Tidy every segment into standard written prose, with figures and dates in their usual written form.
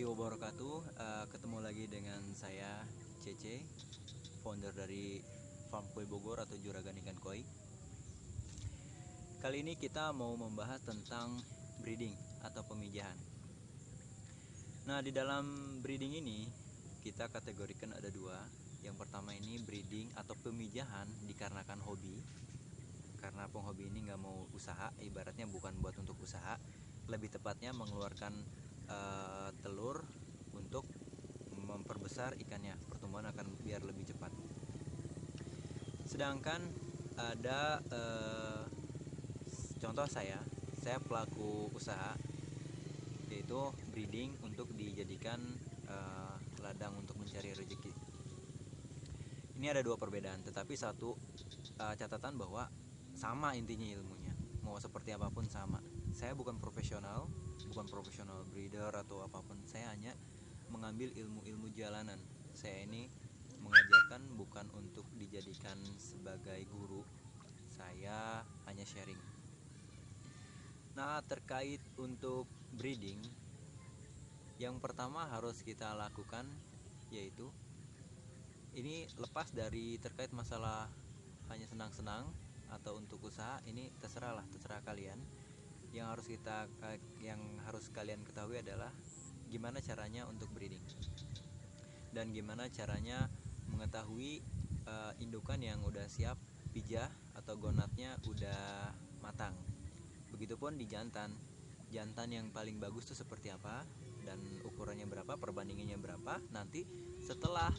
wabarakatuh. Ketemu lagi dengan saya Cece, founder dari Farm Koi Bogor atau Juragan Ikan Koi. Kali ini kita mau membahas tentang breeding atau pemijahan. Nah, di dalam breeding ini kita kategorikan ada dua. Yang pertama ini breeding atau pemijahan dikarenakan hobi. Karena penghobi ini nggak mau usaha, ibaratnya bukan buat untuk usaha, lebih tepatnya mengeluarkan telur untuk memperbesar ikannya, pertumbuhan akan biar lebih cepat. Sedangkan ada contoh saya pelaku usaha, yaitu breeding untuk dijadikan ladang untuk mencari rezeki. Ini ada dua perbedaan, tetapi satu catatan bahwa sama intinya ilmunya, mau seperti apapun sama. Saya bukan profesional breeder atau apapun. Saya hanya mengambil ilmu-ilmu jalanan. Saya ini mengajarkan bukan untuk dijadikan sebagai guru. Saya hanya sharing. Nah, terkait untuk breeding, yang pertama harus kita lakukan yaitu ini lepas dari terkait masalah hanya senang-senang atau untuk usaha, ini terserah kalian. Yang harus kalian ketahui adalah gimana caranya untuk breeding dan gimana caranya mengetahui indukan yang udah siap pijah atau gonatnya udah matang. Begitupun di jantan yang paling bagus itu seperti apa dan ukurannya berapa, perbandingannya berapa. Nanti setelah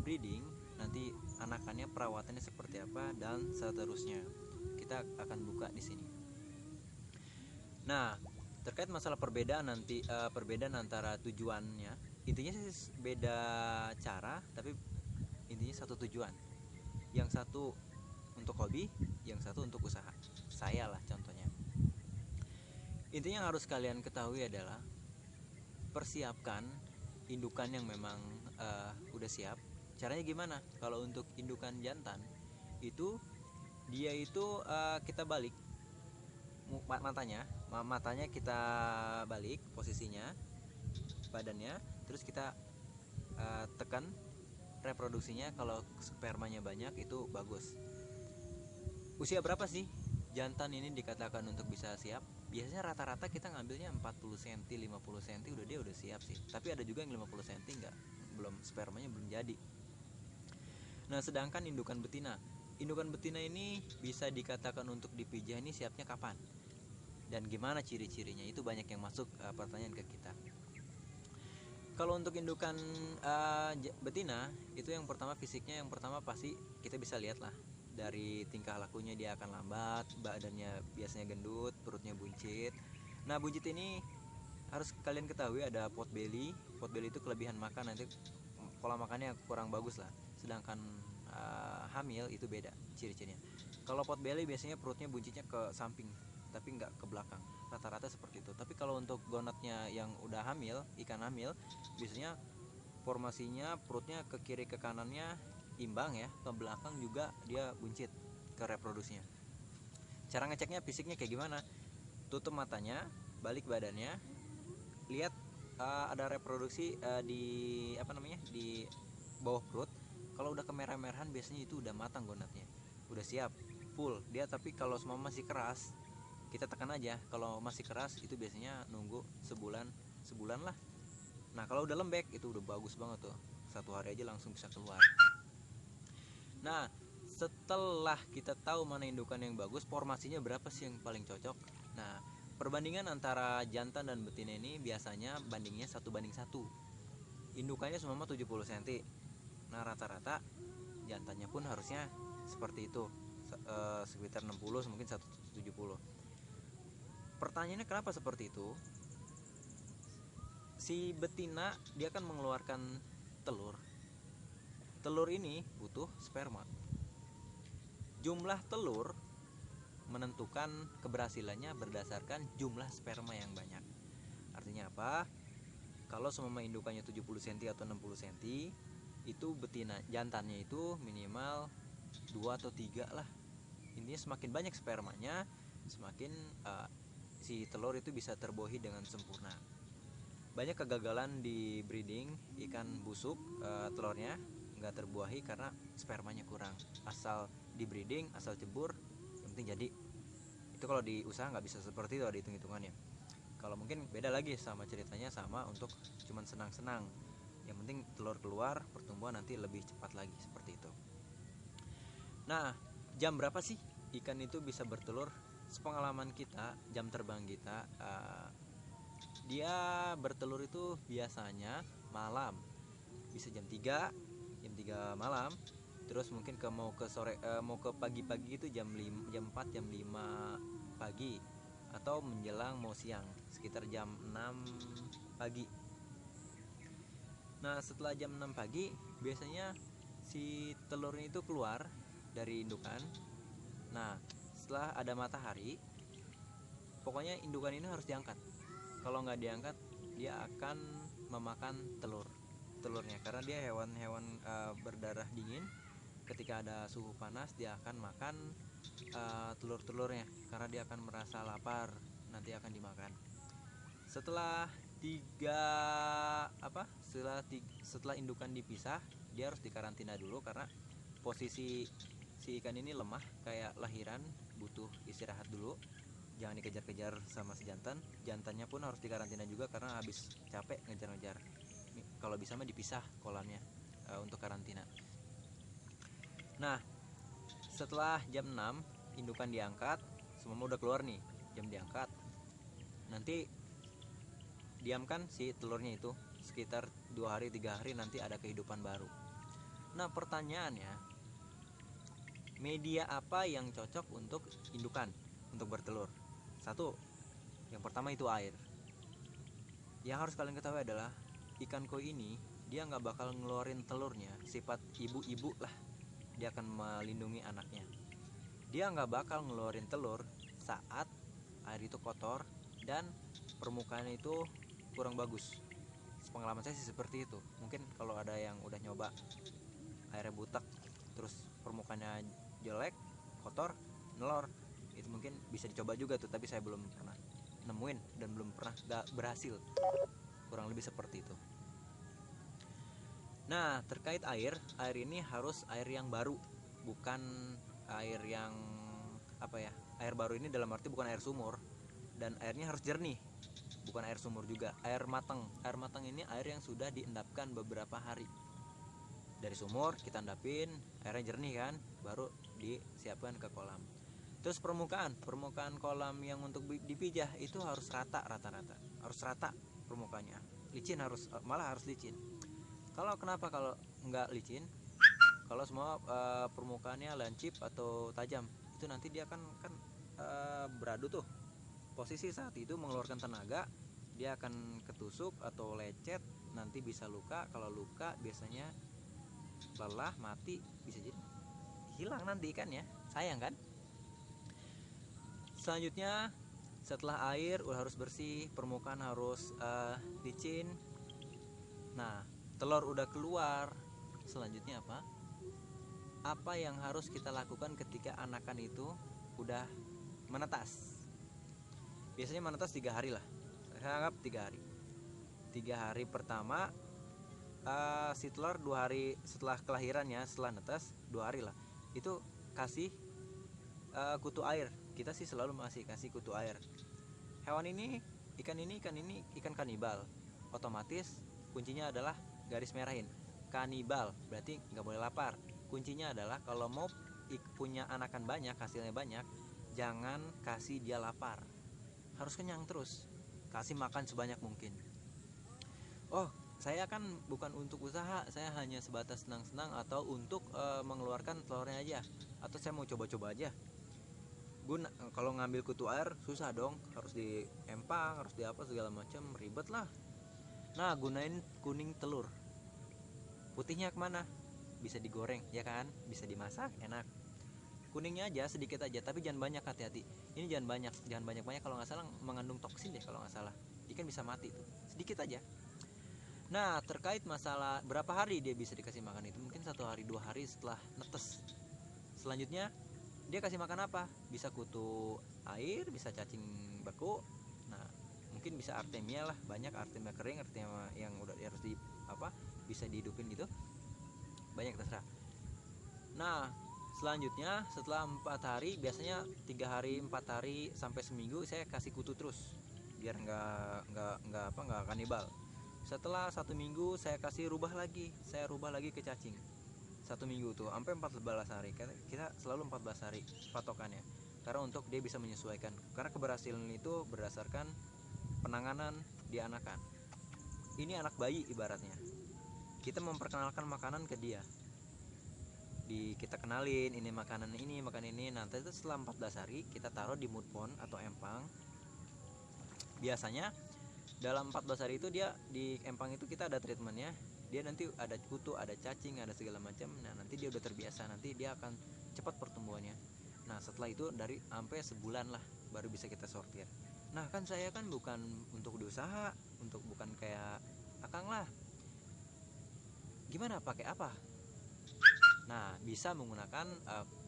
breeding, nanti anakannya perawatannya seperti apa dan seterusnya. Kita akan buka di sini. Nah, terkait masalah perbedaan antara tujuannya, intinya sih beda cara, tapi intinya satu tujuan. Yang satu untuk hobi, yang satu untuk usaha. Saya lah contohnya. Intinya yang harus kalian ketahui adalah persiapkan indukan yang memang udah siap. Caranya gimana? Kalau untuk indukan jantan itu dia itu kita balik matanya kita balik posisinya, badannya, terus kita tekan reproduksinya. Kalau spermanya banyak itu bagus. Usia berapa sih jantan ini dikatakan untuk bisa siap? Biasanya rata-rata kita ngambilnya 40 cm, 50 cm dia udah siap sih. Tapi ada juga yang 50 cm spermanya belum jadi. Nah, sedangkan indukan betina ini bisa dikatakan untuk dipijah ini siapnya kapan? Dan gimana ciri-cirinya? Itu banyak yang masuk pertanyaan ke kita. Kalau untuk indukan betina itu yang pertama fisiknya, yang pertama pasti kita bisa lihat lah dari tingkah lakunya. Dia akan lambat, badannya biasanya gendut, perutnya buncit. Nah, buncit ini harus kalian ketahui ada pot belly. Pot belly itu kelebihan makan, nanti pola makannya kurang bagus lah. Sedangkan hamil itu beda ciri-cirinya. Kalau pot belly biasanya perutnya buncitnya ke samping tapi nggak ke belakang, rata-rata seperti itu. Tapi kalau untuk gonatnya yang udah hamil, ikan hamil, biasanya formasinya perutnya ke kiri ke kanannya imbang ya, ke belakang juga dia buncit ke reproduksinya. Cara ngeceknya fisiknya kayak gimana? Tutup matanya, balik badannya, lihat ada reproduksi di bawah perut. Kalau udah kemerah-merahan biasanya itu udah matang gonatnya, udah siap full dia. Tapi kalau semua masih keras, kita tekan aja. Kalau masih keras itu biasanya nunggu sebulan lah. Nah, kalau udah lembek itu udah bagus banget tuh, 1 hari aja langsung bisa keluar. Nah, setelah kita tahu mana indukan yang bagus, formasinya berapa sih yang paling cocok. Nah, perbandingan antara jantan dan betina ini biasanya bandingnya 1:1. Indukannya semua 70 cm. Nah, rata-rata jantannya pun harusnya seperti itu, sekitar 60, mungkin 170. Pertanyaannya kenapa seperti itu? Si betina dia kan mengeluarkan telur. Telur ini butuh sperma. Jumlah telur menentukan keberhasilannya berdasarkan jumlah sperma yang banyak. Artinya apa? Kalau semua indukannya 70 cm atau 60 cm, itu betina jantannya itu minimal 2 atau 3 lah. Intinya semakin banyak spermanya, semakin si telur itu bisa terbohi dengan sempurna. banyak kegagalan di breeding ikan busuk, telurnya nggak terbuahi karena spermanya kurang. Asal di breeding, asal cebur, yang penting jadi. Itu kalau di usaha nggak bisa seperti itu, ada hitung-hitungannya. Kalau mungkin beda lagi sama ceritanya, sama untuk cuman senang-senang, yang penting telur keluar, pertumbuhan nanti lebih cepat lagi, seperti itu. Nah, jam berapa sih ikan itu bisa bertelur? Sepengalaman kita, jam terbang kita, dia bertelur itu biasanya malam, bisa jam 3 malam. Terus mungkin mau ke sore, mau ke pagi-pagi itu jam 5, jam 4, jam 5 pagi, atau menjelang mau siang sekitar jam 6 pagi. Nah, setelah jam 6 pagi biasanya si telurnya itu keluar dari indukan. Nah, setelah ada matahari, pokoknya indukan ini harus diangkat. Kalau nggak diangkat, dia akan memakan telurnya, karena dia hewan-hewan berdarah dingin. Ketika ada suhu panas, dia akan makan telur-telurnya, karena dia akan merasa lapar, nanti akan dimakan. Setelah setelah indukan dipisah, dia harus dikarantina dulu, karena posisi si ikan ini lemah kayak lahiran, butuh istirahat dulu. Jangan dikejar-kejar sama si jantannya pun harus dikarantina juga, karena habis capek ngejar-ngejar. Kalau bisa mah dipisah kolamnya untuk karantina. Nah, setelah jam 6 indukan diangkat, semua udah keluar nih, jam diangkat. Nanti diamkan si telurnya itu sekitar 2 hari 3 hari, nanti ada kehidupan baru. Nah, pertanyaannya, media apa yang cocok untuk indukan untuk bertelur? Satu, yang pertama itu air. Yang harus kalian ketahui adalah ikan koi ini dia nggak bakal ngeluarin telurnya, sifat ibu-ibu lah, dia akan melindungi anaknya. Dia nggak bakal ngeluarin telur saat air itu kotor dan permukaannya itu kurang bagus. Pengalaman saya sih seperti itu. Mungkin kalau ada yang udah nyoba airnya butek, terus permukaannya jelek, kotor, nelor, itu mungkin bisa dicoba juga tuh, tapi saya belum pernah nemuin dan belum pernah gak berhasil. Kurang lebih seperti itu. Nah, terkait air ini harus air yang baru, bukan air yang air baru ini dalam arti bukan air sumur, dan airnya harus jernih, bukan air sumur juga. Air matang ini air yang sudah diendapkan beberapa hari dari sumur, kita endapin, airnya jernih kan, baru disiapkan ke kolam. Terus permukaan kolam yang untuk dipijah itu harus rata, harus rata permukaannya. Licin malah harus licin. Kenapa kalau nggak licin? Kalau semua permukaannya lancip atau tajam, itu nanti dia kan beradu tuh. Posisi saat itu mengeluarkan tenaga, dia akan ketusuk atau lecet, nanti bisa luka. Kalau luka biasanya lelah, mati, bisa jadi hilang nanti ikannya, sayang kan. Selanjutnya, setelah air udah harus bersih, permukaan harus licin. Nah, telur udah keluar, selanjutnya apa yang harus kita lakukan ketika anakan itu udah menetas? Biasanya menetas 3 hari lah, saya anggap 3 hari. 3 hari pertama, si telur 2 hari setelah kelahirannya, setelah netas 2 hari lah, itu kasih kutu air. Kita sih selalu masih kasih kutu air. Ikan ini ikan kanibal, otomatis kuncinya adalah garis merahin kanibal, berarti nggak boleh lapar. Kuncinya adalah kalau mau punya anakan banyak, hasilnya banyak, jangan kasih dia lapar, harus kenyang terus, kasih makan sebanyak mungkin. Saya kan bukan untuk usaha, saya hanya sebatas senang-senang atau untuk mengeluarkan telurnya aja, atau saya mau coba-coba aja. Kalau ngambil kutu air susah dong, harus diempang, harus segala macam, ribet lah. Nah, gunain kuning telur. Putihnya kemana? Bisa digoreng ya kan, bisa dimasak, enak. Kuningnya aja sedikit aja, tapi jangan banyak, hati-hati. Ini jangan banyak kalau nggak salah mengandung toksin deh, kalau nggak salah. Ikan bisa mati tuh, sedikit aja. Nah, terkait masalah berapa hari dia bisa dikasih makan, itu mungkin 1 hari 2 hari setelah netes. Selanjutnya dia kasih makan apa? Bisa kutu air, bisa cacing beku. Nah, mungkin bisa artemia lah, banyak artemia kering, artemia yang udah harus di bisa dihidupin gitu, banyak, terserah. Nah selanjutnya setelah 4 hari, biasanya 3 hari 4 hari sampai seminggu saya kasih kutu terus biar nggak kanibal. Setelah 1 minggu saya rubah lagi ke cacing. 1 minggu tuh sampai 14 hari, kita selalu 14 hari patokannya, karena untuk dia bisa menyesuaikan, karena keberhasilan itu berdasarkan penanganan di anakan. Ini anak bayi ibaratnya, kita memperkenalkan makanan ke dia, kita kenalin ini makanan ini, makan ini. Nanti itu setelah 14 hari kita taruh di mood pond atau empang. Biasanya dalam 14 hari itu dia di empang itu kita ada treatmentnya, dia nanti ada kutu, ada cacing, ada segala macam. Nah nanti dia udah terbiasa, nanti dia akan cepat pertumbuhannya. Nah setelah itu dari sampai sebulan lah baru bisa kita sortir. Nah kan saya kan bukan untuk diusaha, bukan kayak akang lah, gimana pakai apa. Nah bisa menggunakan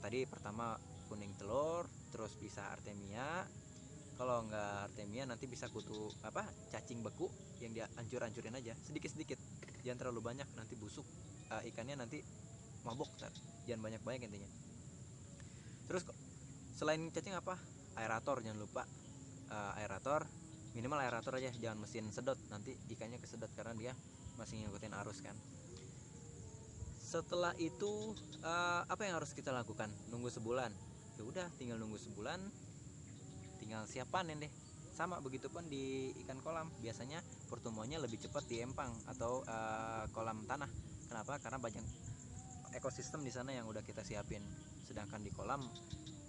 tadi pertama kuning telur, terus bisa artemia. Kalau nggak artemia nanti bisa kutu cacing beku yang dia hancur-hancurin aja sedikit-sedikit, jangan terlalu banyak, nanti busuk ikannya, nanti mabok. Jangan banyak-banyak intinya. Terus selain cacing aerator, jangan lupa aerator, minimal aerator aja, jangan mesin sedot, nanti ikannya kesedot karena dia masih ngikutin arus kan. Setelah itu apa yang harus kita lakukan? Nunggu sebulan. Ya udah, tinggal nunggu sebulan, tinggal siap panen deh. Sama begitupun di ikan kolam, biasanya pertumbuhannya lebih cepat di empang atau kolam tanah. Kenapa? Karena banyak ekosistem di sana yang udah kita siapin. Sedangkan di kolam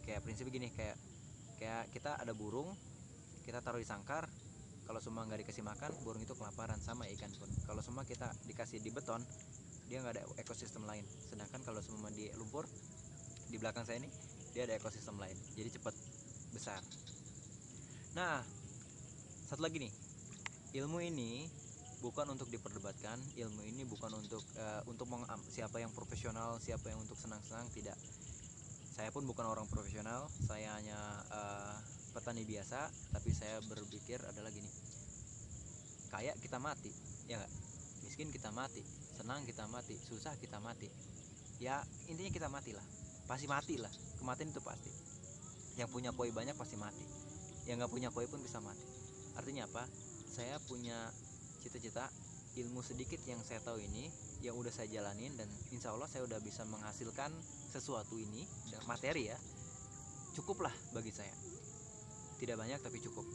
kayak prinsipnya gini, kayak kita ada burung, kita taruh di sangkar. Kalau semua nggak dikasih makan, burung itu kelaparan. Sama ikan pun, kalau semua kita dikasih di beton, dia nggak ada ekosistem lain. Sedangkan kalau semua di lumpur, di belakang saya ini, dia ada ekosistem lain, jadi cepat besar. Nah satu lagi nih, ilmu ini bukan untuk diperdebatkan, ilmu ini bukan untuk siapa yang profesional, siapa yang untuk senang-senang, tidak. Saya pun bukan orang profesional, saya hanya petani biasa, tapi saya berpikir adalah gini, kaya kita mati, ya nggak? Miskin kita mati, senang kita mati, susah kita mati, ya intinya kita matilah, pasti matilah. Kematian itu pasti. Yang punya koi banyak pasti mati, yang nggak punya koi pun bisa mati. Artinya apa? Saya punya cita-cita, ilmu sedikit yang saya tahu ini yang udah saya jalanin, dan insya Allah saya udah bisa menghasilkan sesuatu ini, materi ya, cukuplah bagi saya. Tidak banyak tapi cukup.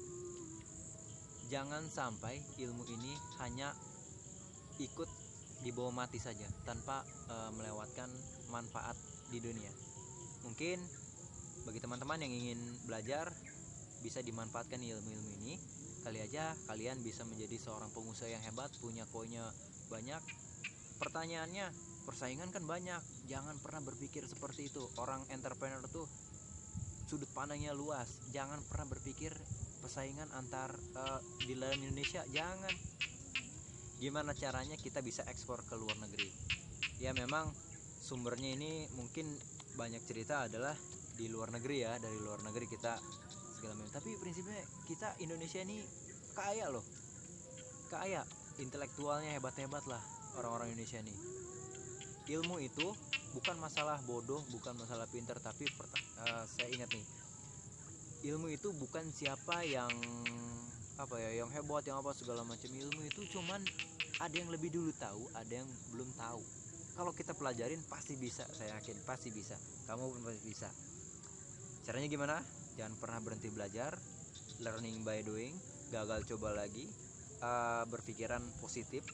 Jangan sampai ilmu ini hanya ikut dibawa mati saja tanpa melewatkan manfaat di dunia. Mungkin bagi teman-teman yang ingin belajar, bisa dimanfaatkan ilmu-ilmu ini. Kali aja kalian bisa menjadi seorang pengusaha yang hebat, punya koinnya banyak. Pertanyaannya, persaingan kan banyak, jangan pernah berpikir seperti itu. Orang entrepreneur tuh sudut pandangnya luas, jangan pernah berpikir persaingan antar di dalam Indonesia, jangan. Gimana caranya kita bisa ekspor ke luar negeri? Ya memang sumbernya ini mungkin banyak cerita adalah di luar negeri ya, dari luar negeri kita segala macam. Tapi prinsipnya kita Indonesia ini kaya loh, kaya, intelektualnya hebat-hebat lah orang-orang Indonesia nih. Ilmu itu bukan masalah bodoh, bukan masalah pintar, tapi saya ingat nih, ilmu itu bukan siapa yang yang hebat, yang segala macam. Ilmu itu cuman ada yang lebih dulu tahu, ada yang belum tahu. Kalau kita pelajarin pasti bisa, saya yakin pasti bisa. Kamu pun pasti bisa. Caranya gimana? Jangan pernah berhenti belajar, learning by doing, gagal coba lagi, berpikiran positif,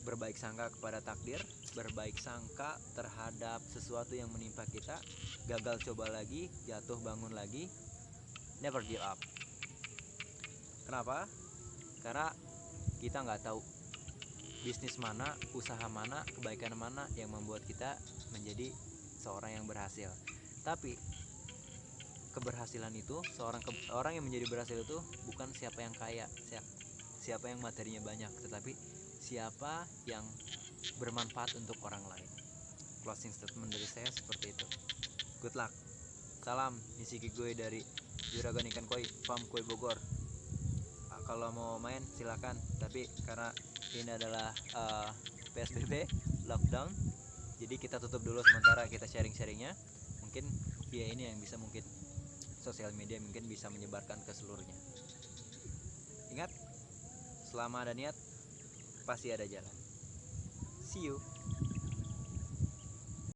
berbaik sangka kepada takdir, berbaik sangka terhadap sesuatu yang menimpa kita, gagal coba lagi, jatuh bangun lagi, never give up. Kenapa? Karena kita nggak tahu bisnis mana, usaha mana, kebaikan mana yang membuat kita menjadi seorang yang berhasil. Tapi keberhasilan itu, orang yang menjadi berhasil itu bukan siapa yang kaya, siapa yang materinya banyak, tetapi siapa yang bermanfaat untuk orang lain. Closing statement dari saya seperti itu. Good luck. Salam Nishiki Gue dari Juragan Ikan Koi, Farm Koi Bogor. kalau mau main silakan, tapi karena ini adalah PSBB lockdown, jadi kita tutup dulu sementara, kita sharing-sharingnya. Mungkin via ini yang bisa, mungkin sosial media mungkin bisa menyebarkan ke seluruhnya. Ingat, selama ada niat pasti ada jalan. See you.